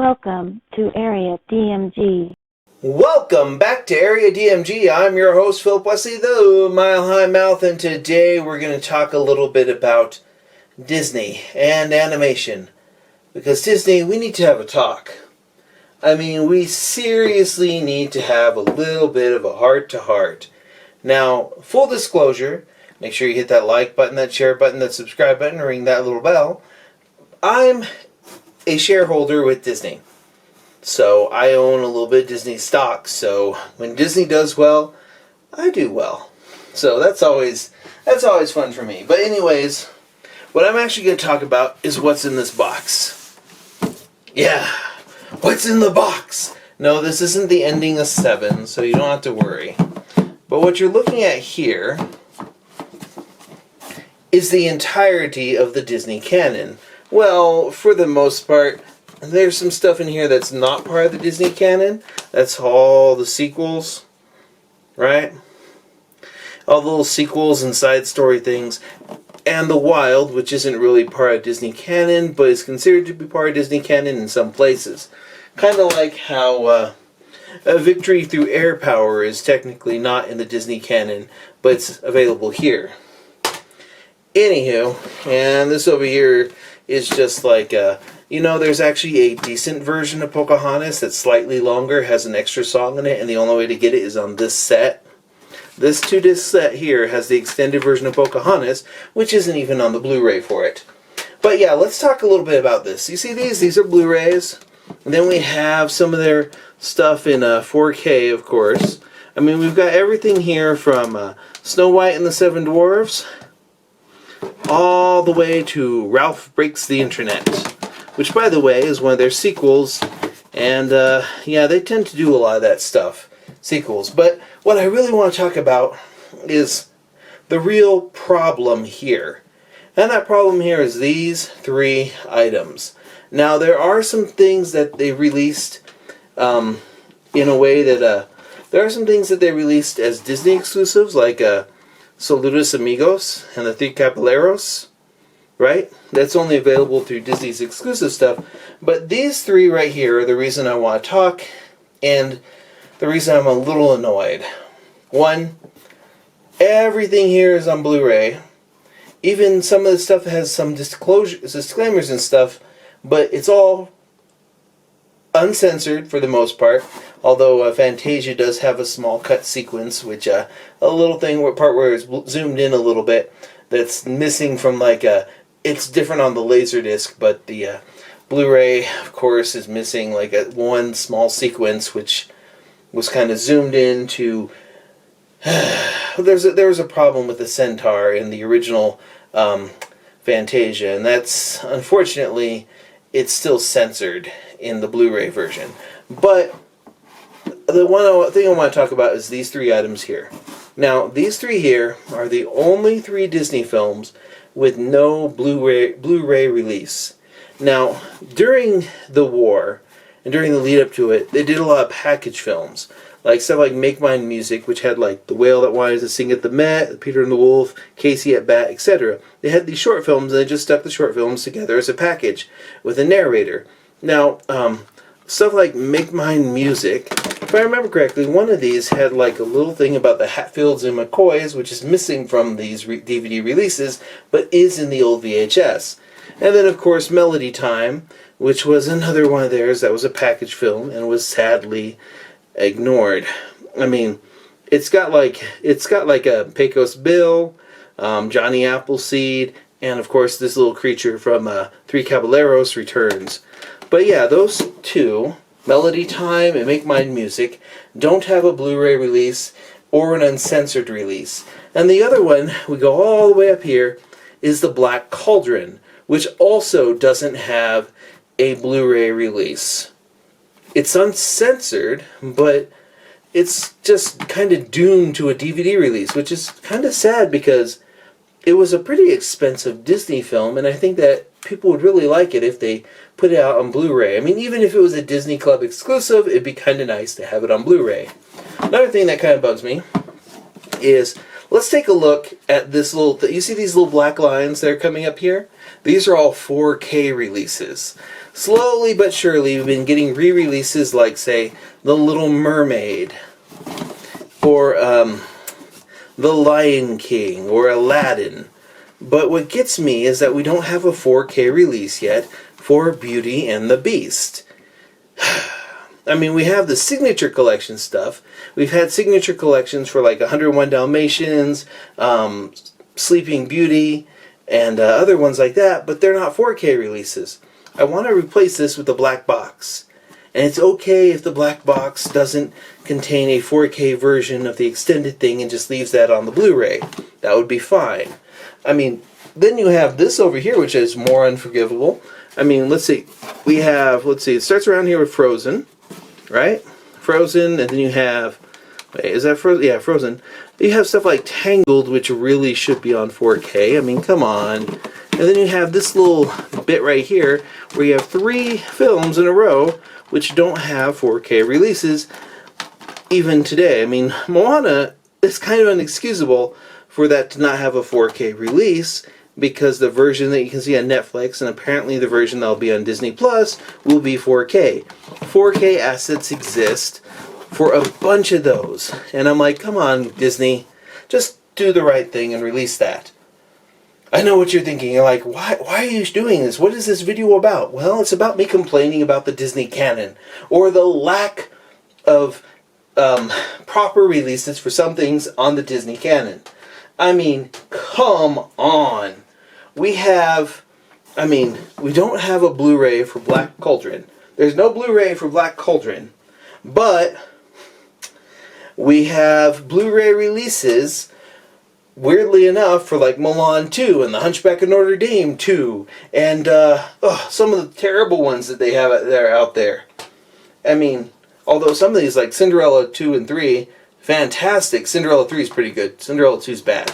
Welcome to Area DMG. Welcome back to Area DMG. I'm your host, Philip Wesley, the Mile High Mouth, and today we're going to talk a little bit about Disney and animation. Because Disney, we need to have a talk. I mean, we seriously need to have a little bit of a heart-to-heart. Now, full disclosure, make sure you hit that like button, that share button, that subscribe button, ring that little bell. I'm a shareholder with Disney. So I own a little bit of Disney stock. So when Disney does well, I do well. So that's always fun for me. But anyways, what I'm actually going to talk about is what's in this box. Yeah, what's in the box? No, this isn't the ending of 7, so you don't have to worry. But what you're looking at here is the entirety of the Disney canon. Well, for the most part, there's some stuff in here that's not part of the Disney canon. That's all the sequels, right? All the little sequels and side story things. And the Wild, which isn't really part of Disney canon, but is considered to be part of Disney canon in some places. Kind of like how a Victory Through Air Power is technically not in the Disney canon, but it's available here. Anywho, and this over here is just like there's actually a decent version of Pocahontas that's slightly longer, has an extra song in it, and the only way to get it is on this set. This 2-disc set here has the extended version of Pocahontas, which isn't even on the Blu-ray for it. But yeah, let's talk a little bit about this. You see these? These are Blu-rays. And then we have some of their stuff in 4K, of course. I mean, we've got everything here from Snow White and the Seven Dwarfs all the way to Ralph Breaks the Internet, which, by the way, is one of their sequels. And, yeah, they tend to do a lot of that stuff, sequels. But what I really want to talk about is the real problem here. And that problem here is these 3 items. Now, there are some things that they released in a way that... there are some things that they released as Disney exclusives, like Saludos Amigos and the Three Caballeros, right? That's only available through Disney's exclusive stuff. But these 3 right here are the reason I want to talk, and the reason I'm a little annoyed. 1, everything here is on Blu-ray. Even some of the stuff has some disclaimers and stuff, but it's all uncensored for the most part. Although Fantasia does have a small cut sequence, which a little thing, part where it's zoomed in a little bit, that's missing from it's different on the Laserdisc, but the Blu-ray, of course, is missing one small sequence, which was kind of zoomed in to... there was a problem with the Centaur in the original Fantasia, and that's, unfortunately, it's still censored in the Blu-ray version. But the one thing I want to talk about is these 3 items here. Now, these 3 here are the only 3 Disney films with no Blu-ray release. Now, during the war, and during the lead up to it, they did a lot of package films. Like stuff like Make Mine Music, which had like The Whale That Wanted to Sing at the Met, Peter and the Wolf, Casey at Bat, etc. They had these short films, and they just stuck the short films together as a package with a narrator. Now, stuff like Make Mine Music, if I remember correctly, one of these had like a little thing about the Hatfields and McCoys, which is missing from these DVD releases, but is in the old VHS. And then, of course, Melody Time, which was another one of theirs that was a package film and was sadly ignored. I mean, it's got like a Pecos Bill, Johnny Appleseed, and of course this little creature from Three Caballeros returns. But yeah, those 2, Melody Time and Make Mine Music, don't have a Blu-ray release or an uncensored release. And the other one, we go all the way up here, is the Black Cauldron, which also doesn't have a Blu-ray release. It's uncensored, but it's just kind of doomed to a DVD release, which is kind of sad because it was a pretty expensive Disney film, and I think that people would really like it if they put it out on Blu-ray. I mean, even if it was a Disney Club exclusive, it'd be kind of nice to have it on Blu-ray. Another thing that kind of bugs me is, let's take a look at this little, you see these little black lines that are coming up here? These are all 4K releases. Slowly but surely, we've been getting re-releases like, say, The Little Mermaid, or The Lion King, or Aladdin. But what gets me is that we don't have a 4K release yet for Beauty and the Beast. I mean, we have the Signature Collection stuff. We've had Signature Collections for like 101 Dalmatians, Sleeping Beauty, and other ones like that, but they're not 4K releases. I want to replace this with the black box. And it's okay if the black box doesn't contain a 4K version of the extended thing and just leaves that on the Blu-ray. That would be fine. I mean, then you have this over here, which is more unforgivable. I mean, let's see. We have, let's see, it starts around here with Frozen, right? Frozen, and then you have, wait, is that Frozen? Yeah, Frozen. You have stuff like Tangled, which really should be on 4K. I mean, come on. And then you have this little bit right here where you have 3 films in a row which don't have 4K releases even today. I mean, Moana is kind of inexcusable for that to not have a 4K release, because the version that you can see on Netflix, and apparently the version that will be on Disney Plus, will be 4K. 4K assets exist for a bunch of those. And I'm like, come on, Disney, just do the right thing and release that. I know what you're thinking. You're like, why are you doing this? What is this video about? Well, it's about me complaining about the Disney canon, or the lack of proper releases for some things on the Disney canon. I mean, come on. We don't have a Blu-ray for Black Cauldron. There's no Blu-ray for Black Cauldron, but we have Blu-ray releases, weirdly enough, for like Mulan 2 and The Hunchback of Notre Dame 2, and some of the terrible ones that they have out there. I mean, although some of these, like Cinderella 2 and 3, fantastic. Cinderella 3 is pretty good. Cinderella 2 is bad.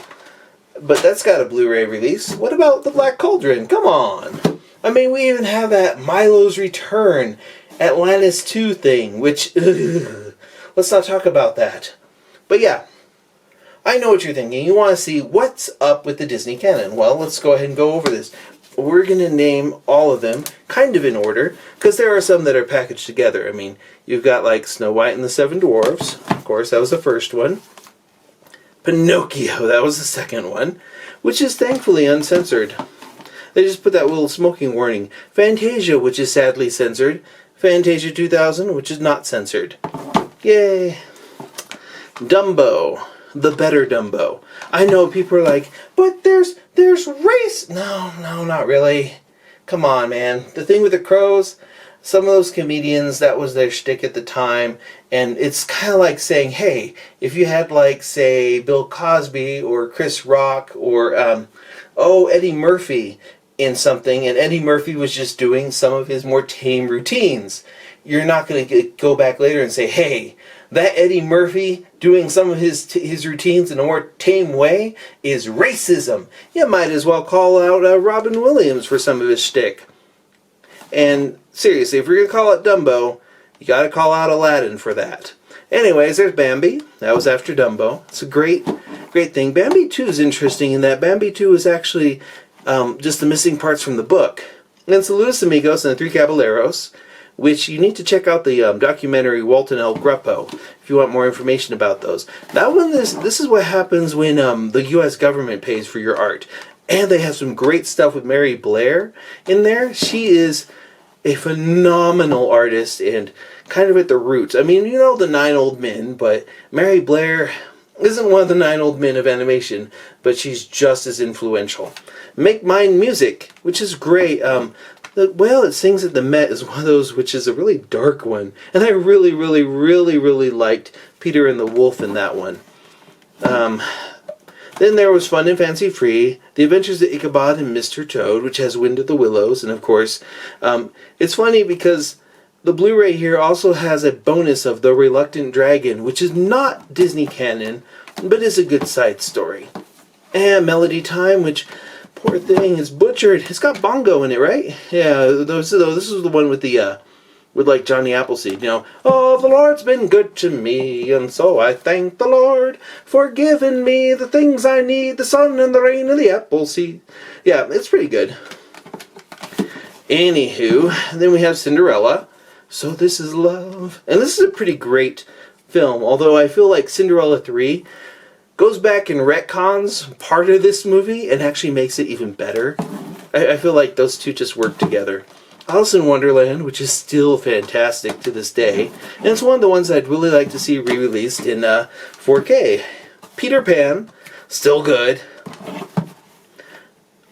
But that's got a Blu-ray release. What about the Black Cauldron? Come on. I mean, we even have that Milo's Return, Atlantis 2 thing, which, let's not talk about that. But yeah, I know what you're thinking. You want to see what's up with the Disney canon. Well, let's go ahead and go over this. We're going to name all of them kind of in order, because there are some that are packaged together. I mean, you've got like Snow White and the Seven Dwarfs. Of course, that was the first one. Pinocchio, that was the second one, which is thankfully uncensored. They just put that little smoking warning. Fantasia, which is sadly censored. Fantasia 2000, which is not censored. Yay. Dumbo, the better Dumbo. I know people are like, but there's race. No, not really. Come on, man. The thing with the crows, some of those comedians, that was their shtick at the time, and it's kind of like saying, hey, if you had like, say, Bill Cosby or Chris Rock or, Eddie Murphy in something, and Eddie Murphy was just doing some of his more tame routines, you're not going to go back later and say, hey, that Eddie Murphy doing some of his routines in a more tame way is racism. You might as well call out Robin Williams for some of his shtick. And seriously, if you're going to call it Dumbo, you got to call out Aladdin for that. Anyways, there's Bambi. That was after Dumbo. It's a great thing. Bambi 2 is interesting in that Bambi 2 is actually just the missing parts from the book. And it's the Los Amigos and the Three Caballeros, which you need to check out the documentary Walton El Grepo if you want more information about those. That one, this is what happens when the U.S. government pays for your art. And they have some great stuff with Mary Blair in there. She is a phenomenal artist and kind of at the roots. I mean, you know the Nine Old Men, but Mary Blair isn't one of the 9 old men of animation, but she's just as influential. Make Mine Music, which is great. The Whale That Sings at the Met is one of those which is a really dark one. And I really, really, really, really liked Peter and the Wolf in that one. Then there was Fun and Fancy Free, The Adventures of Ichabod and Mr. Toad, which has Wind of the Willows, and of course, it's funny because the Blu-ray here also has a bonus of The Reluctant Dragon, which is not Disney canon, but is a good side story. And Melody Time, which, poor thing, is butchered. It's got bongo in it, right? Yeah, this is the one with the with like Johnny Appleseed, oh, the Lord's been good to me, and so I thank the Lord for giving me the things I need, the sun and the rain and the Appleseed. Yeah, it's pretty good. Anywho, then we have Cinderella. So This Is Love. And this is a pretty great film, although I feel like Cinderella 3 goes back and retcons part of this movie and actually makes it even better. I feel like those two just work together. Alice in Wonderland, which is still fantastic to this day, and it's one of the ones I'd really like to see re-released in 4K. Peter Pan, still good.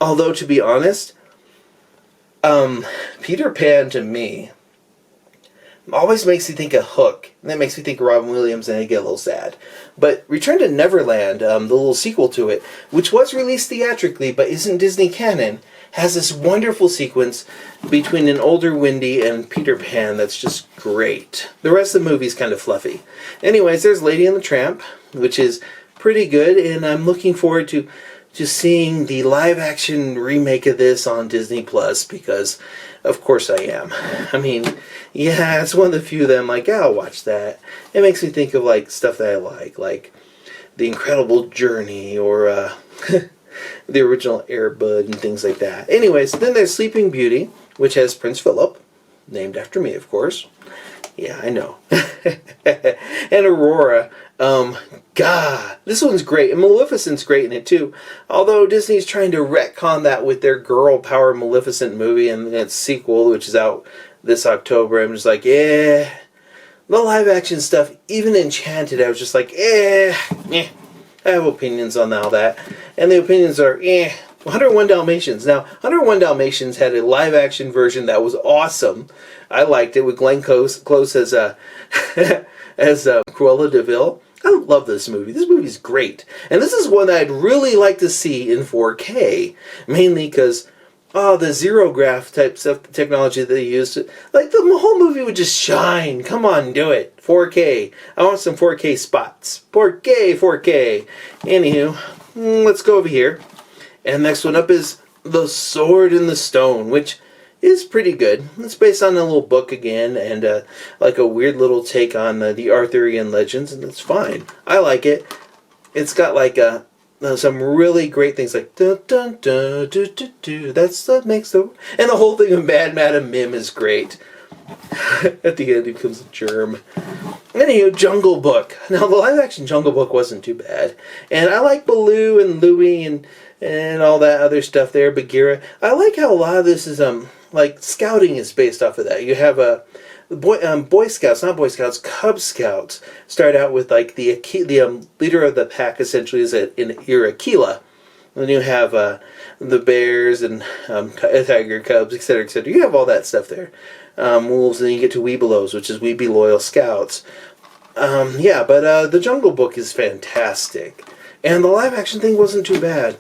Although, to be honest, Peter Pan to me always makes me think of Hook, and that makes me think of Robin Williams, and I get a little sad. But Return to Neverland, the little sequel to it, which was released theatrically but isn't Disney canon, has this wonderful sequence between an older Wendy and Peter Pan that's just great. The rest of the movie's kind of fluffy. Anyways, there's Lady and the Tramp, which is pretty good, and I'm looking forward to just seeing the live-action remake of this on Disney Plus, because of course I am. I mean, yeah, it's one of the few that I'm like, yeah, I'll watch that. It makes me think of like stuff that I like The Incredible Journey, or the original Air Bud and things like that. Anyways, then there's Sleeping Beauty, which has Prince Philip, named after me, of course. Yeah, I know. And Aurora. God, this one's great. And Maleficent's great in it too. Although Disney's trying to retcon that with their Girl Power Maleficent movie and its sequel, which is out this October. I'm just like, the live action stuff, even Enchanted, I was just like, I have opinions on all that. And the opinions are, 101 Dalmatians. Now, 101 Dalmatians had a live action version that was awesome. I liked it with Glenn Close as as Cruella de Vil. I love this movie. This movie's great. And this is one that I'd really like to see in 4K. Mainly because, the zero-graph type stuff, technology that they used. Like, the whole movie would just shine. Come on, do it. 4K. I want some 4K spots. 4K. Anywho, let's go over here. And next one up is The Sword in the Stone, which is pretty good. It's based on a little book again, and like a weird little take on the Arthurian legends, and it's fine. I like it. It's got like some really great things like dun dun dun dun dun dun. That's what makes the, and the whole thing of Mad Madam Mim is great. At the end, he becomes a germ. Anywho, Jungle Book. Now, the live-action Jungle Book wasn't too bad, and I like Baloo and Louie and all that other stuff there, Bagheera. I like how a lot of this is like scouting is based off of that. You have Boy Scouts, not Boy Scouts, Cub Scouts start out with like the leader of the pack essentially is you're Aquila. Then you have the bears and tiger cubs, etc., etc. You have all that stuff there. Wolves, and then you get to Weebelows, which is We Be Loyal Scouts. But the Jungle Book is fantastic, and the live action thing wasn't too bad.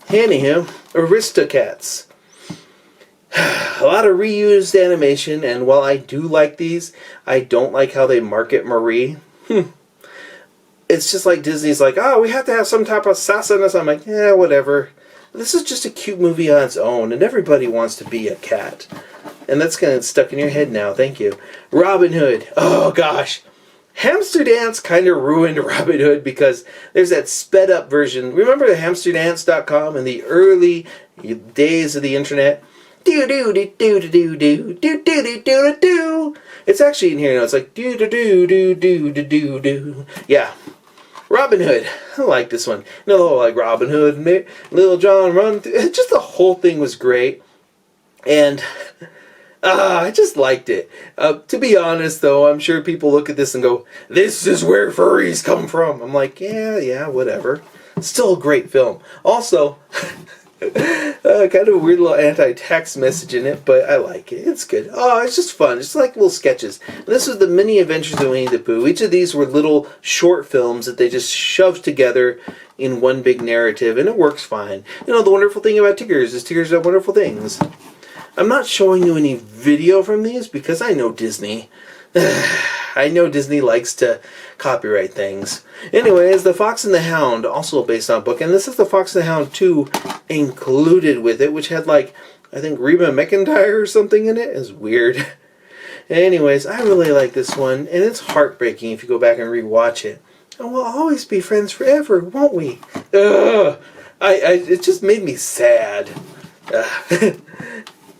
Anywho, Aristocats. A lot of reused animation, and while I do like these, I don't like how they market Marie. It's just like Disney's like, oh, we have to have some type of sassiness. I'm like, yeah, whatever. This is just a cute movie on its own, and everybody wants to be a cat. And that's kind of stuck in your head now, thank you. Robin Hood. Oh, gosh. Hamster Dance kind of ruined Robin Hood because there's that sped up version. Remember the hamsterdance.com in the early days of the internet? It's actually in here now. It's like Yeah. Robin Hood. I like this one. Like Robin Hood and Little John run through. Just the whole thing was great. And I just liked it. To be honest, though, I'm sure people look at this and go, this is where furries come from. I'm like, yeah, whatever. Still a great film. Also, kind of a weird little anti-tax message in it, but I like it. It's good. Oh, it's just fun. It's like little sketches. This was the mini adventures of Winnie the Pooh. Each of these were little short films that they just shoved together in one big narrative, and it works fine. The wonderful thing about Tiggers is Tiggers are wonderful things. I'm not showing you any video from these because I know Disney. I know Disney likes to copyright things. Anyways, The Fox and the Hound, also based on a book, and this is The Fox and the Hound 2 included with it, which had like, I think Reba McEntire or something in it. It's weird. Anyways, I really like this one, and it's heartbreaking if you go back and rewatch it. And we'll always be friends forever, won't we? Ugh. It just made me sad.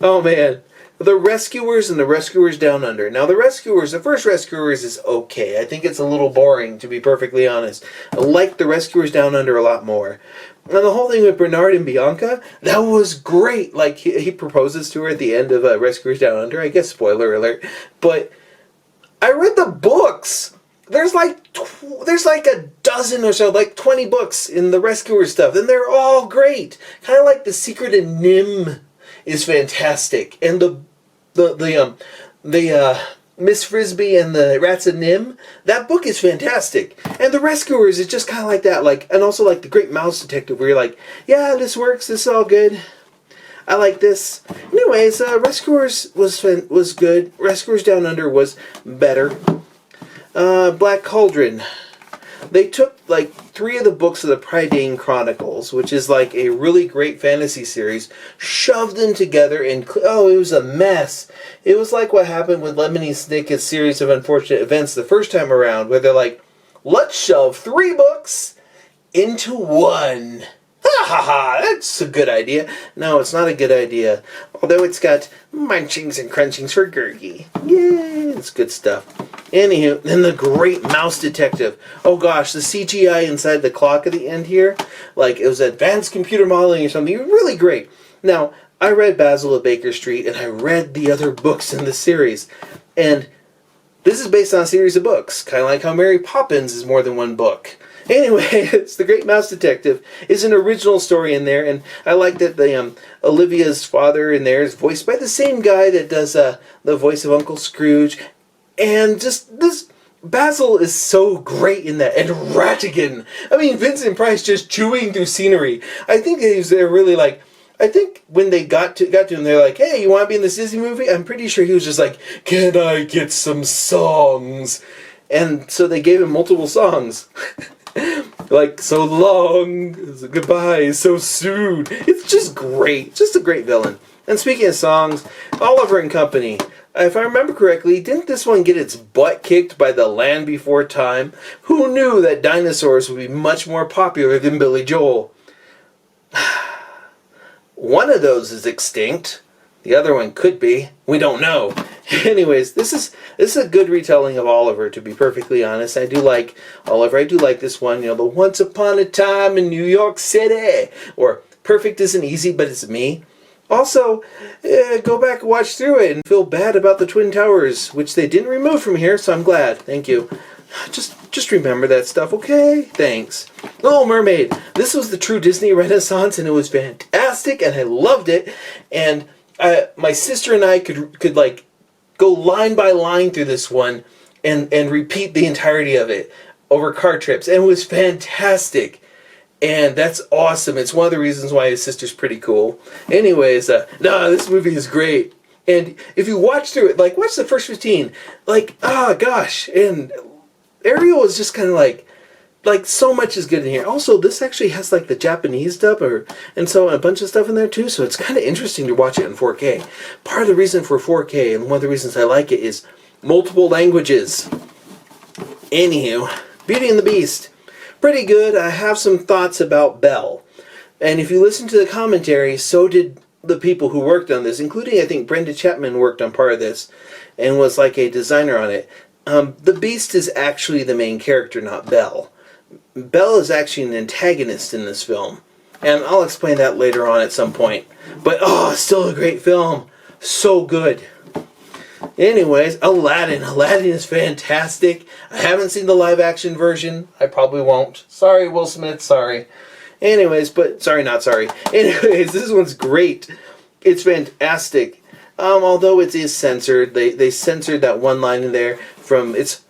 Oh man. The Rescuers and the Rescuers Down Under. Now the first Rescuers is okay. I think it's a little boring, to be perfectly honest. I like the Rescuers Down Under a lot more. And the whole thing with Bernard and Bianca, that was great. Like, he proposes to her at the end of Rescuers Down Under. I guess spoiler alert. But I read the books. There's like a dozen or so, like 20 books in the Rescuers stuff. And they're all great. Kind of like The Secret of Nim is fantastic. And the Miss Frisbee and the Rats of Nim, that book is fantastic. And The Rescuers is just kind of like that, and also like The Great Mouse Detective, where you're like, yeah, this works, this is all good. I like this. Anyways, Rescuers was good. Rescuers Down Under was better. Black Cauldron. They took like 3 of the books of the Prydain Chronicles, which is like a really great fantasy series, shoved them together, and it was a mess. It was like what happened with Lemony Snicket's Series of Unfortunate Events the first time around, where they're like, let's shove 3 books into one. Ha ha ha, that's a good idea. No, it's not a good idea. Although it's got munchings and crunchings for Gurgi. Yeah, it's good stuff. Anywho, then The Great Mouse Detective. Oh gosh, the CGI inside the clock at the end here, like it was advanced computer modeling or something, really great. Now, I read Basil of Baker Street, and I read the other books in the series, and this is based on a series of books, kind of like how Mary Poppins is more than one book. Anyway, it's The Great Mouse Detective. It's an original story in there, and I like that the Olivia's father in there is voiced by the same guy that does the voice of Uncle Scrooge. And just this Basil is so great in that, and Ratigan. I mean, Vincent Price just chewing through scenery. I think they're really like. I think when they got to him, they're like, "Hey, you want to be in this Disney movie?" I'm pretty sure he was just like, "Can I get some songs?" And so they gave him multiple songs, like "So Long," "Goodbye," "So Soon." It's just great, just a great villain. And speaking of songs, Oliver and Company. If I remember correctly, didn't this one get its butt kicked by The Land Before Time? Who knew that dinosaurs would be much more popular than Billy Joel? One of those is extinct. The other one could be. We don't know. Anyways, this is a good retelling of Oliver, to be perfectly honest. I do like Oliver. I do like this one. The Once Upon a Time in New York City. Or Perfect Isn't Easy, But It's Me. Also, go back and watch through it and feel bad about the Twin Towers, which they didn't remove from here, so I'm glad. Thank you. Just remember that stuff, okay? Thanks. Little Mermaid. This was the true Disney Renaissance, and it was fantastic, and I loved it. And my sister and I could like go line by line through this one and repeat the entirety of it over car trips, and it was fantastic. And that's awesome. It's one of the reasons why his sister's pretty cool. Anyways, this movie is great. And if you watch through it, like, watch the first 15. Like, gosh. And Ariel is just kind of like so much is good in here. Also, this actually has like the Japanese dub and so a bunch of stuff in there too. So it's kind of interesting to watch it in 4K. Part of the reason for 4K, and one of the reasons I like it, is multiple languages. Anywho, Beauty and the Beast. Pretty good. I have some thoughts about Belle. And if you listen to the commentary, so did the people who worked on this, including, I think, Brenda Chapman worked on part of this and was like a designer on it. The Beast is actually the main character, not Belle. Belle is actually an antagonist in this film. And I'll explain that later on at some point. But, still a great film. So good. Anyways, Aladdin. Aladdin is fantastic. I haven't seen the live-action version. I probably won't. Sorry, Will Smith. Sorry. Anyways, but sorry, not sorry. Anyways, this one's great. It's fantastic. Although it is censored, they censored that one line in there from it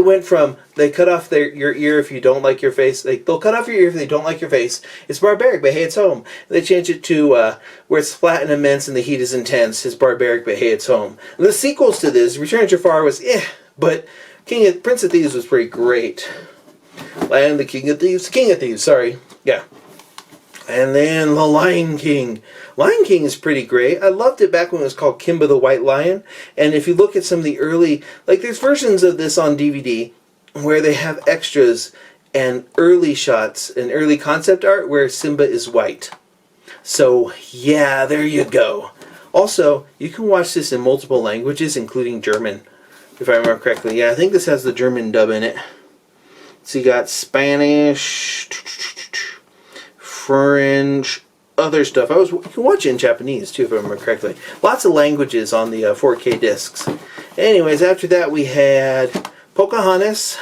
went from they cut off your ear if you don't like your face. They'll cut off your ear if they don't like your face. It's barbaric, but hey, it's home. They changed it to where it's flat and immense and the heat is intense. It's barbaric, but hey, it's home. And the sequels to this, Return of Jafar was but Prince of Thieves was pretty great. Land of the King of Thieves, sorry, yeah. And then The Lion King. Lion King is pretty great. I loved it back when it was called Kimba the White Lion. And if you look at some of the early, like there's versions of this on DVD where they have extras and early shots and early concept art where Simba is white. So yeah, there you go. Also, you can watch this in multiple languages, including German, if I remember correctly. Yeah, I think this has the German dub in it. So you got Spanish, French, other stuff. You can watch it in Japanese too, if I remember correctly. Lots of languages on the 4K discs. Anyways, after that we had Pocahontas.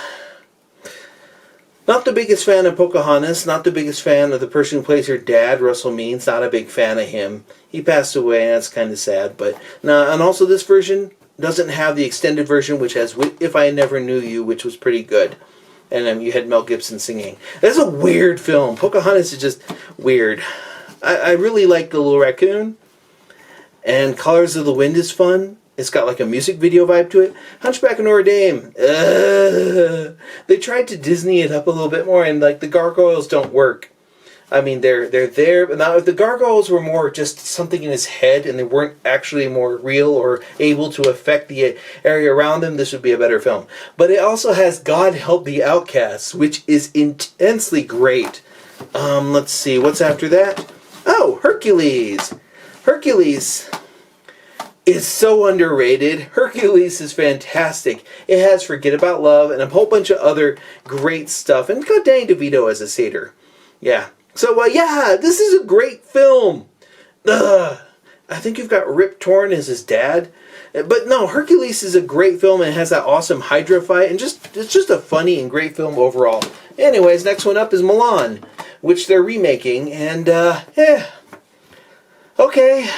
Not the biggest fan of Pocahontas. Not the biggest fan of the person who plays her dad, Russell Means. Not a big fan of him. He passed away, and that's kind of sad. But no, and also this version doesn't have the extended version, which has If I Never Knew You, which was pretty good. And you had Mel Gibson singing. That's a weird film. Pocahontas is just weird. I really like The Little Raccoon. And Colors of the Wind is fun. It's got like a music video vibe to it. Hunchback of Notre Dame. They tried to Disney it up a little bit more, and like the gargoyles don't work. I mean, they're there. But now, if the gargoyles were more just something in his head and they weren't actually more real or able to affect the area around them, this would be a better film. But it also has God Help the Outcasts, which is intensely great. Let's see, what's after that? Oh, Hercules. Hercules is so underrated. Hercules is fantastic. It has Forget About Love and a whole bunch of other great stuff. And it's got Danny DeVito as a satyr. Yeah. So, yeah, this is a great film. I think you've got Rip Torn as his dad. But no, Hercules is a great film and it has that awesome Hydra fight. And it's just a funny and great film overall. Anyways, next one up is Milan, which they're remaking. And, yeah. Okay.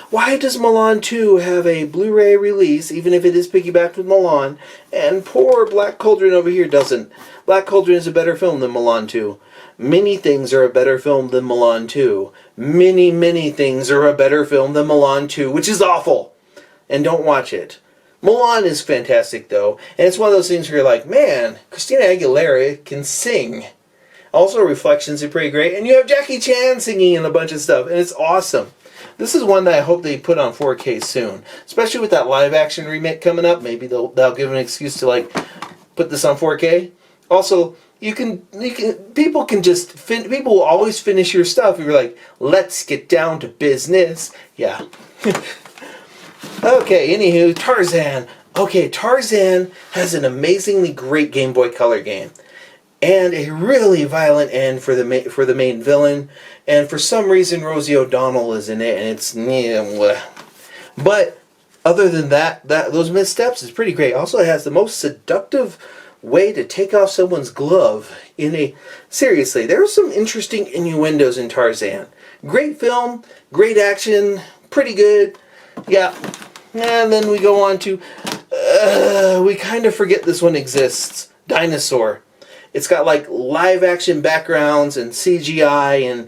Why does Milan 2 have a Blu-ray release, even if it is piggybacked with Milan, and poor Black Cauldron over here doesn't? Black Cauldron is a better film than Milan 2. Many things are a better film than Milan 2. Many, many things are a better film than Milan 2, which is awful. And don't watch it. Milan is fantastic, though, and it's one of those things where you're like, man, Christina Aguilera can sing. Also, Reflections are pretty great, and you have Jackie Chan singing in a bunch of stuff, and it's awesome. This is one that I hope they put on 4K soon, especially with that live-action remake coming up. Maybe they'll give an excuse to like put this on 4K. Also, people will always finish your stuff if you're like, let's get down to business. Yeah. Okay. Anywho, Tarzan. Okay, Tarzan has an amazingly great Game Boy Color game. And a really violent end for the main villain, and for some reason Rosie O'Donnell is in it, and it's but other than that those missteps is pretty great. Also, it has the most seductive way to take off someone's glove seriously. There are some interesting innuendos in Tarzan. Great film, great action, pretty good. Yeah, and then we go on to we kind of forget this one exists. Dinosaur. It's got like live action backgrounds and CGI and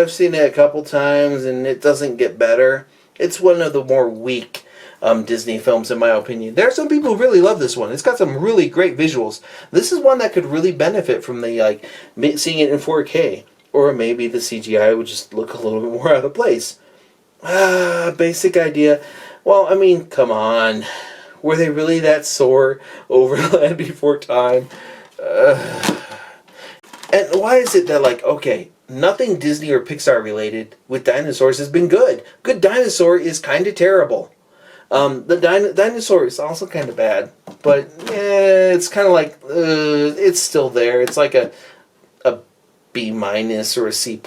I've seen it a couple times and it doesn't get better. It's one of the more weak Disney films in my opinion. There are some people who really love this one. It's got some really great visuals. This is one that could really benefit from the seeing it in 4K, or maybe the CGI would just look a little bit more out of place. Basic idea. Well, I mean, come on. Were they really that sore over Land Before Time? And why is it that, like, okay, nothing Disney or Pixar related with dinosaurs has been good. Good Dinosaur is kind of terrible. The Dinosaur is also kind of bad. But, it's kind of like, it's still there. It's like a B- or a C+.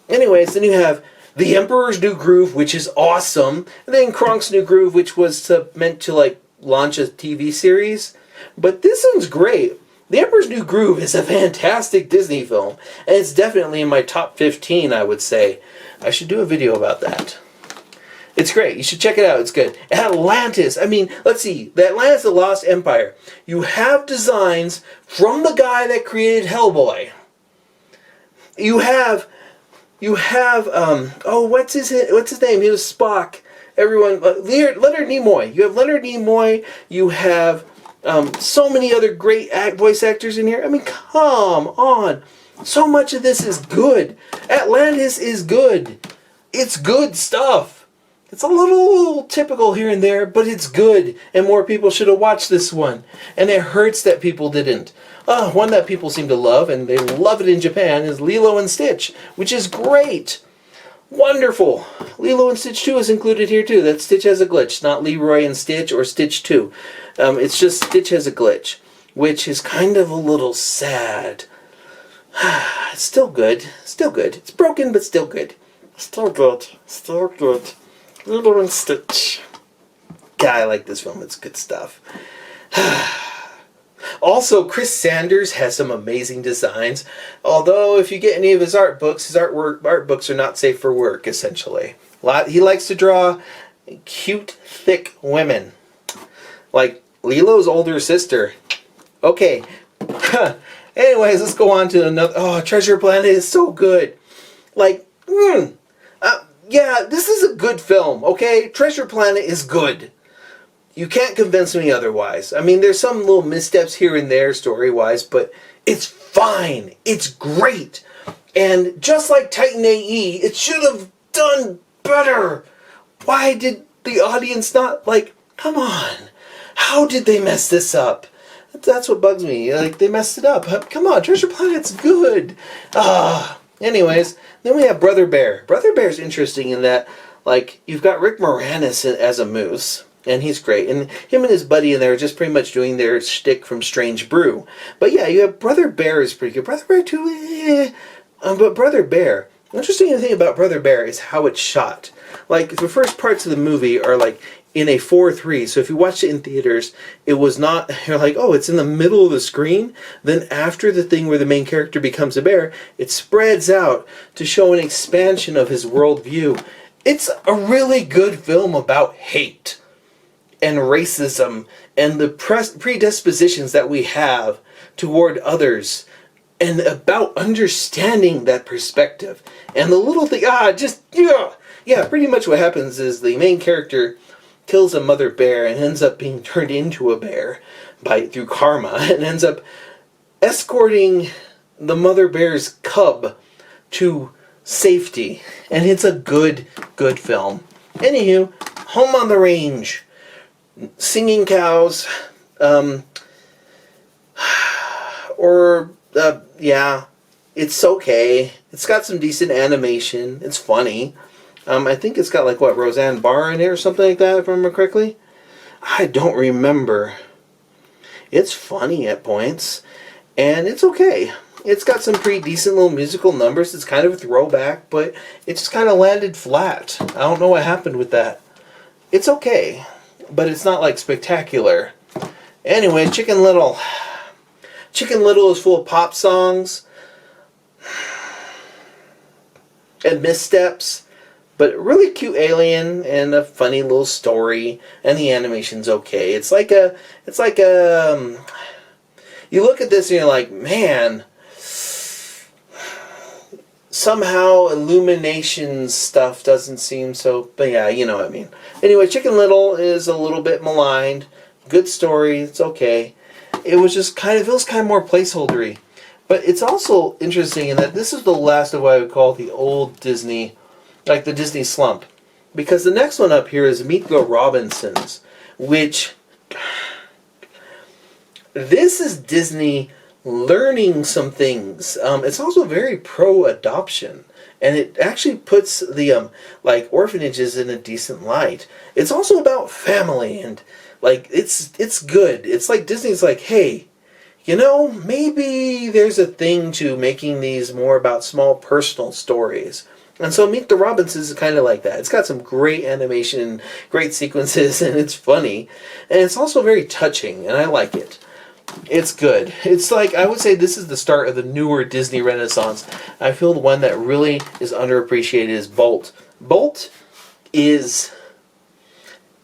Anyways, then you have The Emperor's New Groove, which is awesome. And then Kronk's New Groove, which was meant to like launch a TV series. But this one's great. The Emperor's New Groove is a fantastic Disney film. And it's definitely in my top 15, I would say. I should do a video about that. It's great. You should check it out. It's good. Atlantis. I mean, let's see. The Atlantis, the Lost Empire. You have designs from the guy that created Hellboy. You have what's his name? He was Spock. Everyone, Leonard Nimoy. You have Leonard Nimoy. You have So many other great voice actors in here. I mean, come on. So much of this is good. Atlantis is good. It's good stuff. It's a little typical here and there, but it's good. And more people should have watched this one. And it hurts that people didn't. One that people seem to love, and they love it in Japan, is Lilo and Stitch, which is great. Wonderful. Lilo and Stitch 2 is included here too. That Stitch has a glitch, not Leroy and Stitch or Stitch 2. It's just Stitch has a glitch, which is kind of a little sad. It's still good. Still good. It's broken, but still good. Still good. Still good. Lilo and Stitch. Yeah, I like this film. It's good stuff. Also, Chris Sanders has some amazing designs. Although, if you get any of his art books, his art books are not safe for work, essentially. He likes to draw cute, thick women. Like Lilo's older sister. Okay. Anyways, let's go on to another. Oh, Treasure Planet is so good. Like, yeah, this is a good film, okay? Treasure Planet is good. You can't convince me otherwise. I mean, there's some little missteps here and there story-wise, but it's fine. It's great. And just like Titan AE, it should have done better. Why did the audience not, like, come on. How did they mess this up? That's what bugs me. Like, they messed it up. Come on, Treasure Planet's good. Anyways, then we have Brother Bear. Brother Bear's interesting in that, like, you've got Rick Moranis as a moose. And he's great. And him and his buddy in there are just pretty much doing their shtick from Strange Brew. But yeah, you have Brother Bear is pretty good. Brother Bear 2, but Brother Bear, the interesting thing about Brother Bear is how it's shot. Like, the first parts of the movie are like in a 4:3. So if you watched it in theaters, it was not, you're like, oh, it's in the middle of the screen. Then after the thing where the main character becomes a bear, it spreads out to show an expansion of his worldview. It's a really good film about hate and racism and the predispositions that we have toward others, and about understanding that perspective. And the little thing, pretty much what happens is the main character kills a mother bear and ends up being turned into a bear through karma, and ends up escorting the mother bear's cub to safety. And it's a good film. Anywho, Home on the Range. Singing cows, it's okay. It's got some decent animation. It's funny. I think it's got, like, what, Roseanne Barr in it or something like that, if I remember correctly. I don't remember. It's funny at points, and it's okay. It's got some pretty decent little musical numbers. It's kind of a throwback, but it just kind of landed flat. I don't know what happened with that. It's okay. But it's not, like, spectacular. Anyway, Chicken Little. Chicken Little is full of pop songs and missteps, but really cute alien and a funny little story, and the animation's okay. It's like you look at this and you're like, man, somehow Illumination stuff doesn't seem so, but yeah, you know what I mean. Anyway, Chicken Little is a little bit maligned. Good story, it's okay. It feels kind of more placeholdery. But it's also interesting in that this is the last of what I would call the old Disney, like the Disney slump. Because the next one up here is Meet the Robinsons, which, this is Disney learning some things. It's also very pro-adoption, and it actually puts the orphanages in a decent light. It's also about family, and it's good. It's like Disney's like, hey, maybe there's a thing to making these more about small personal stories. And so Meet the Robinsons is kind of like that. It's got some great animation, great sequences, and it's funny, and it's also very touching, and I like it. It's good. It's like, I would say this is the start of the newer Disney Renaissance. I feel the one that really is underappreciated is Bolt. Bolt is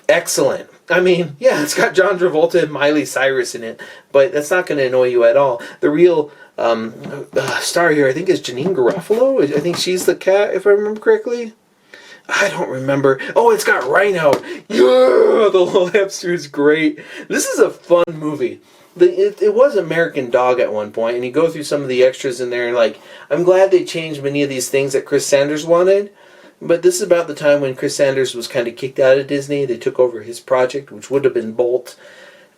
excellent. I mean, yeah, it's got John Travolta and Miley Cyrus in it, but that's not going to annoy you at all. The real star here, I think, is Janine Garofalo. I think she's the cat, if I remember correctly. I don't remember. Oh, it's got Rhino. Yeah, the little hamster is great. This is a fun movie. It was American Dog at one point, and you go through some of the extras in there, and like, I'm glad they changed many of these things that Chris Sanders wanted. But this is about the time when Chris Sanders was kind of kicked out of Disney. They took over his project, which would have been Bolt,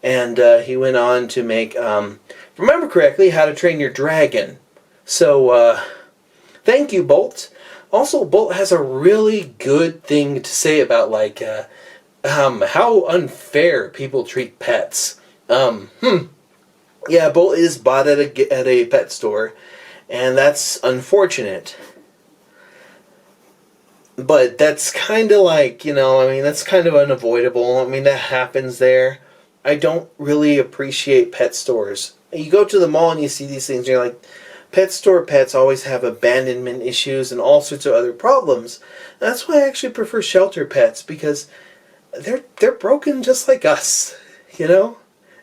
and he went on to make, if I remember correctly, How to Train Your Dragon. So, thank you, Bolt. Also, Bolt has a really good thing to say about, like, how unfair people treat pets. Yeah, Bolt is bought at a pet store, and that's unfortunate. But that's kind of like, that's kind of unavoidable. I mean, that happens there. I don't really appreciate pet stores. You go to the mall and you see these things, and you're like, pet store pets always have abandonment issues and all sorts of other problems. That's why I actually prefer shelter pets, because they're broken just like us, and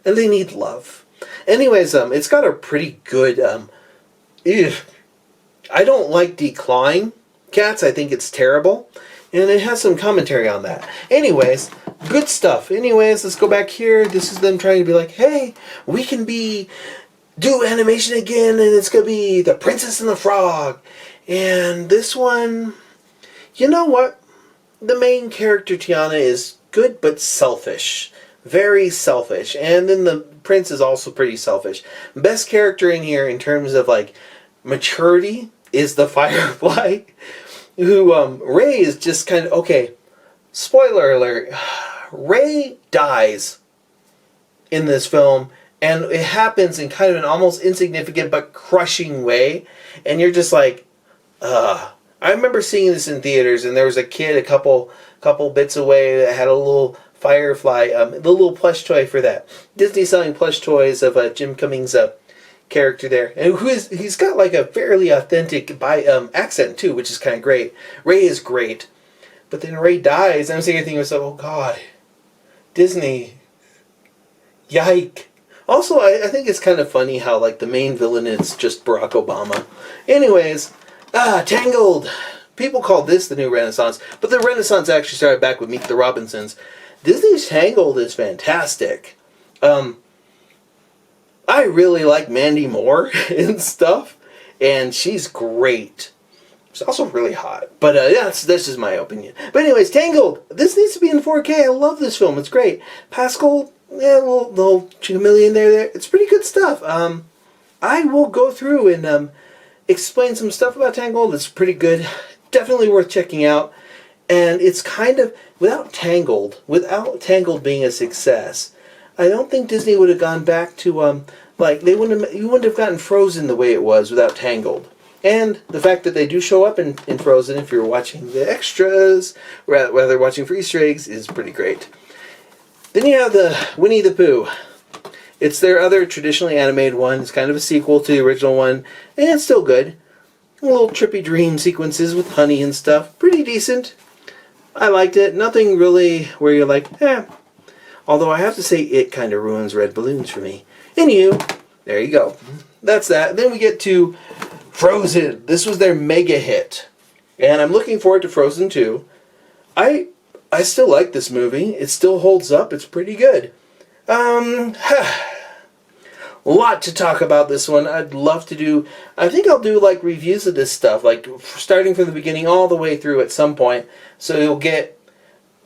they need love. Anyways, it's got a pretty good, I don't like declawing cats. I think it's terrible. And it has some commentary on that. Anyways, good stuff. Anyways, let's go back here. This is them trying to be like, hey, we can do animation again, and it's going to be The Princess and the Frog. And this one, you know what? The main character, Tiana, is good but selfish. Very selfish. And then the prince is also pretty selfish. Best character in here in terms of, like, maturity is the Firefly. Who, Ray is just kind of, okay, spoiler alert, Ray dies in this film, and it happens in kind of an almost insignificant but crushing way, and you're just like, I remember seeing this in theaters, and there was a kid a couple bits away that had a little Firefly, the little plush toy for that. Disney selling plush toys of Jim Cummings' character there, and he's got like a fairly authentic accent too, which is kind of great. Ray is great, but then Ray dies, and I'm sitting here thinking to myself, oh God, Disney, yike. Also, I think it's kind of funny how like the main villain is just Barack Obama. Anyways, Tangled. People call this the new Renaissance, but the Renaissance actually started back with Meet the Robinsons. Disney's Tangled is fantastic. I really like Mandy Moore and stuff, and she's great. She's also really hot. But this is my opinion. But anyways, Tangled. This needs to be in 4K. I love this film. It's great. Pascal, yeah, little chameleon there. It's pretty good stuff. I will go through and explain some stuff about Tangled. It's pretty good. Definitely worth checking out. And it's kind of, without Tangled being a success, I don't think Disney would have gone back to, you wouldn't have gotten Frozen the way it was without Tangled. And the fact that they do show up in Frozen, if you're watching the extras, rather watching for Easter eggs, is pretty great. Then you have the Winnie the Pooh. It's their other traditionally animated one. It's kind of a sequel to the original one, and it's still good. Little trippy dream sequences with honey and stuff. Pretty decent. I liked it. Nothing really where you're like, eh. Although I have to say, it kind of ruins Red Balloons for me. Anywho, there you go. That's that. Then we get to Frozen. This was their mega hit. And I'm looking forward to Frozen 2. I still like this movie. It still holds up. It's pretty good. A lot to talk about this one. I'd love to do... I think I'll do like reviews of this stuff. Like starting from the beginning all the way through at some point. So you'll get...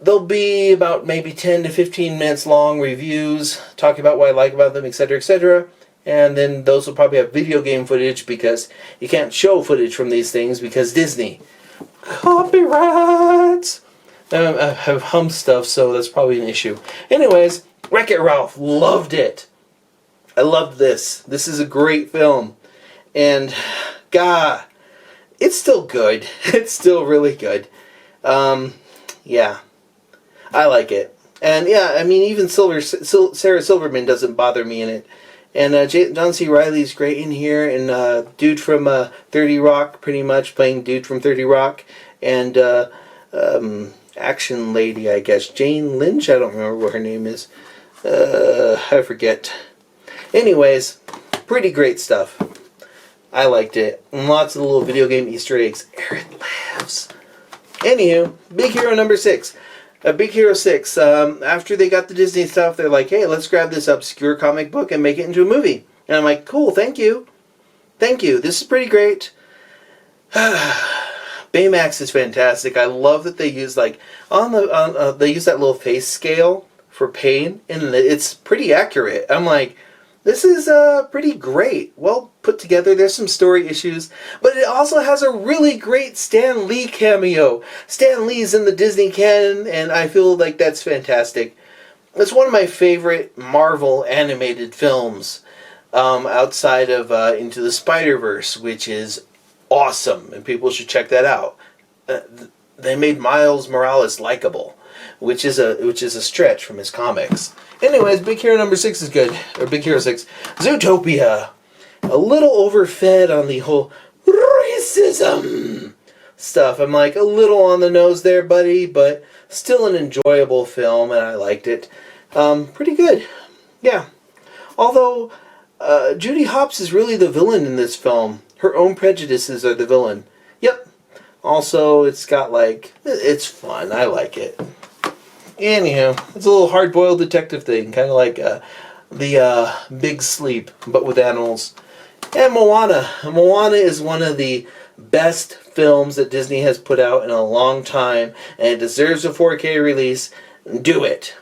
They'll be about maybe 10 to 15 minutes long reviews, talking about what I like about them, etc., etc. And then those will probably have video game footage, because you can't show footage from these things because Disney. Copyrights! I have hum stuff, so that's probably an issue. Anyways, Wreck-It Ralph. Loved it. I loved this. This is a great film. And, God, it's still good. It's still really good. Yeah. I like it. And yeah, I mean, even Sarah Silverman doesn't bother me in it. And John C. Reilly's great in here. And dude from 30 Rock, pretty much, playing dude from 30 Rock. And action lady, I guess. Jane Lynch? I don't remember what her name is. I forget. Anyways, pretty great stuff. I liked it. And lots of little video game Easter eggs. Aaron laughs. Anywho, Big Hero number 6. Big Hero 6. After they got the Disney stuff, they're like, hey, let's grab this obscure comic book and make it into a movie. And I'm like, cool, thank you. Thank you. This is pretty great. Baymax is fantastic. I love that they use they use that little face scale for pain, and it's pretty accurate. I'm like, this is pretty great. Well put together. There's some story issues, but it also has a really great Stan Lee cameo. Stan Lee's in the Disney canon, and I feel like that's fantastic. It's one of my favorite Marvel animated films, outside of Into the Spider-Verse, which is awesome, and people should check that out. They made Miles Morales likable, which is a stretch from his comics. Anyways, Big Hero number 6 is good, or Big Hero 6. Zootopia, a little overfed on the whole racism stuff. I'm like a little on the nose there, buddy, but still an enjoyable film, and I liked it. Pretty good, yeah. Although Judy Hopps is really the villain in this film. Her own prejudices are the villain. Yep. Also, it's got it's fun. I like it. Anyhow, it's a little hard-boiled detective thing, kind of like the Big Sleep, but with animals. And Moana. Moana is one of the best films that Disney has put out in a long time, and it deserves a 4K release. Do it.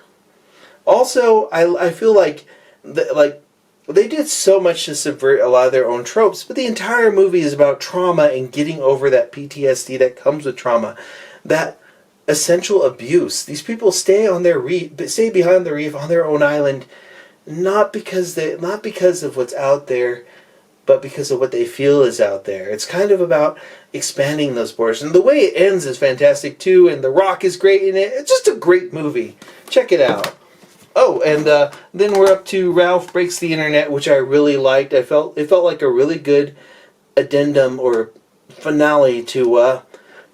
Also, I feel like they did so much to subvert a lot of their own tropes, but the entire movie is about trauma and getting over that PTSD that comes with trauma. That essential abuse. These people stay behind the reef on their own island, not because of what's out there, but because of what they feel is out there. It's kind of about expanding those borders. And the way it ends is fantastic too, and The Rock is great in it. It's just a great movie. Check it out. Oh, and then we're up to Ralph Breaks the Internet, which I really liked. It felt like a really good addendum or finale to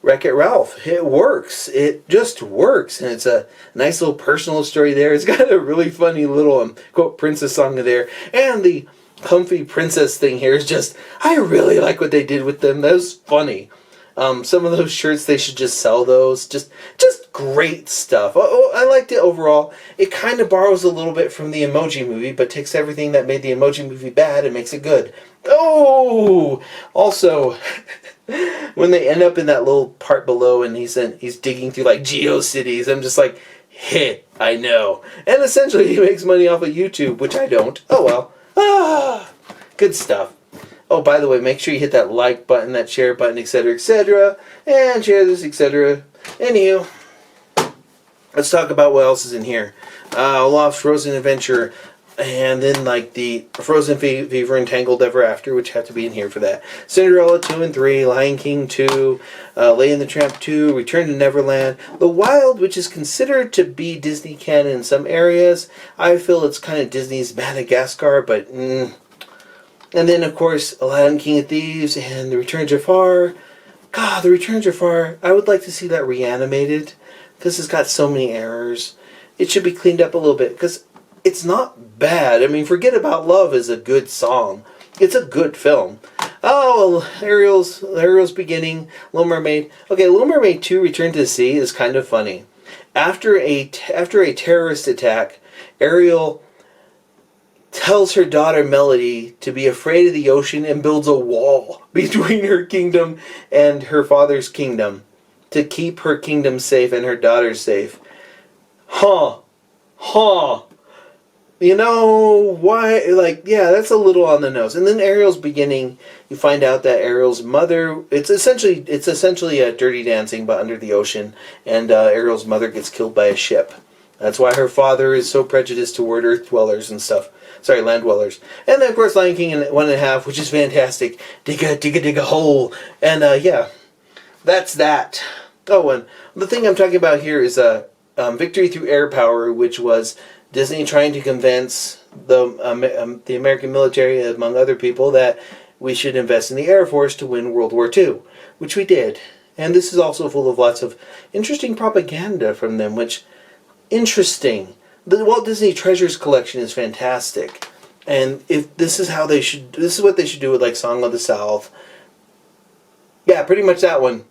Wreck-It Ralph. It works. It just works, and it's a nice little personal story there. It's got a really funny little quote princess song there, and the comfy princess thing here is just, I really like what they did with them. That was funny. Some of those shirts, they should just sell those. Just great stuff. Oh, I liked it overall. It kind of borrows a little bit from the Emoji Movie, but takes everything that made the Emoji Movie bad and makes it good. Oh! Also, when they end up in that little part below and he's digging through like GeoCities, I'm just like, hey, I know. And essentially he makes money off of YouTube, which I don't. Oh well. Ah! Good stuff. Oh, by the way, make sure you hit that like button, that share button, etc., and share this, etc. Anywho, let's talk about what else is in here. Olaf's Frozen Adventure, and then like the Frozen Fever and Tangled Ever After, which have to be in here for that. Cinderella 2 and 3, Lion King 2, Lady and the Tramp 2, Return to Neverland, The Wild, which is considered to be Disney canon in some areas. I feel it's kind of Disney's Madagascar, but and then, of course, Aladdin, King of Thieves, and The Return of Jafar. God, The Return of Jafar, I would like to see that reanimated, because it's got so many errors. It should be cleaned up a little bit, because it's not bad. I mean, Forget About Love is a good song. It's a good film. Oh, well, Ariel's Beginning, Little Mermaid. Okay, Little Mermaid 2, Return to the Sea is kind of funny. After a terrorist attack, Ariel tells her daughter Melody to be afraid of the ocean and builds a wall between her kingdom and her father's kingdom to keep her kingdom safe and her daughter safe. Huh. You know, why, yeah, that's a little on the nose. And then Ariel's Beginning, you find out that Ariel's mother, it's essentially a Dirty Dancing but under the ocean, and Ariel's mother gets killed by a ship. That's why her father is so prejudiced toward earth dwellers and stuff. Sorry, land dwellers. And then, of course, Lion King in 1.5, which is fantastic. Dig a hole. And, yeah, that's that. Oh, and the thing I'm talking about here is Victory Through Air Power, which was Disney trying to convince the American military, among other people, that we should invest in the Air Force to win World War II, which we did. And this is also full of lots of interesting propaganda from them, which, interesting. The Walt Disney Treasures collection is fantastic, and if this is what they should do with like Song of the South. Yeah, pretty much that one.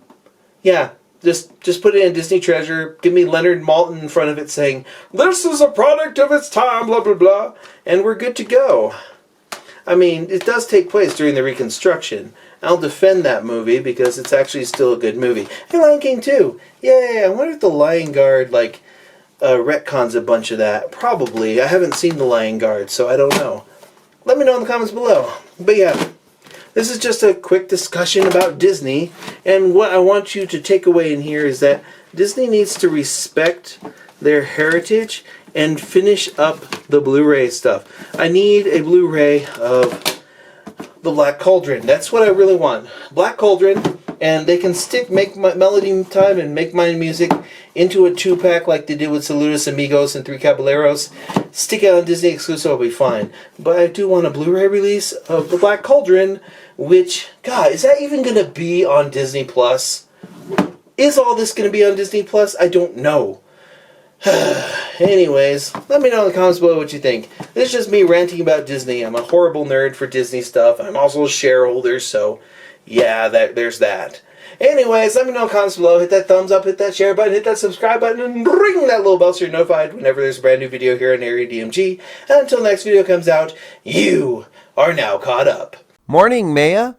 Yeah, Just put it in Disney Treasure. Give me Leonard Maltin in front of it saying, "This is a product of its time, blah, blah, blah." And we're good to go. I mean, it does take place during the Reconstruction. I'll defend that movie because it's actually still a good movie. Hey, Lion King 2. Yay, I wonder if the Lion Guard, retcons a bunch of that. Probably. I haven't seen the Lion Guard, so I don't know. Let me know in the comments below. But yeah, this is just a quick discussion about Disney, and what I want you to take away in here is that Disney needs to respect their heritage and finish up the Blu-ray stuff. I need a Blu-ray of the Black Cauldron. That's what I really want. Black Cauldron, and they can make my Melody Time and Make Mine Music into a 2-pack like they did with Saludos Amigos and Three Caballeros. Stick it on Disney exclusive, I'll be fine. But I do want a Blu-ray release of the Black Cauldron, which, God, is that even going to be on Disney Plus? Is all this going to be on Disney Plus? I don't know. Anyways, let me know in the comments below what you think. This is just me ranting about Disney. I'm a horrible nerd for Disney stuff. I'm also a shareholder, so yeah, there's that. Anyways, let me know in the comments below. Hit that thumbs up, hit that share button, hit that subscribe button, and ring that little bell so you're notified whenever there's a brand new video here on Area DMG. And until the next video comes out, you are now caught up. Morning, Maya.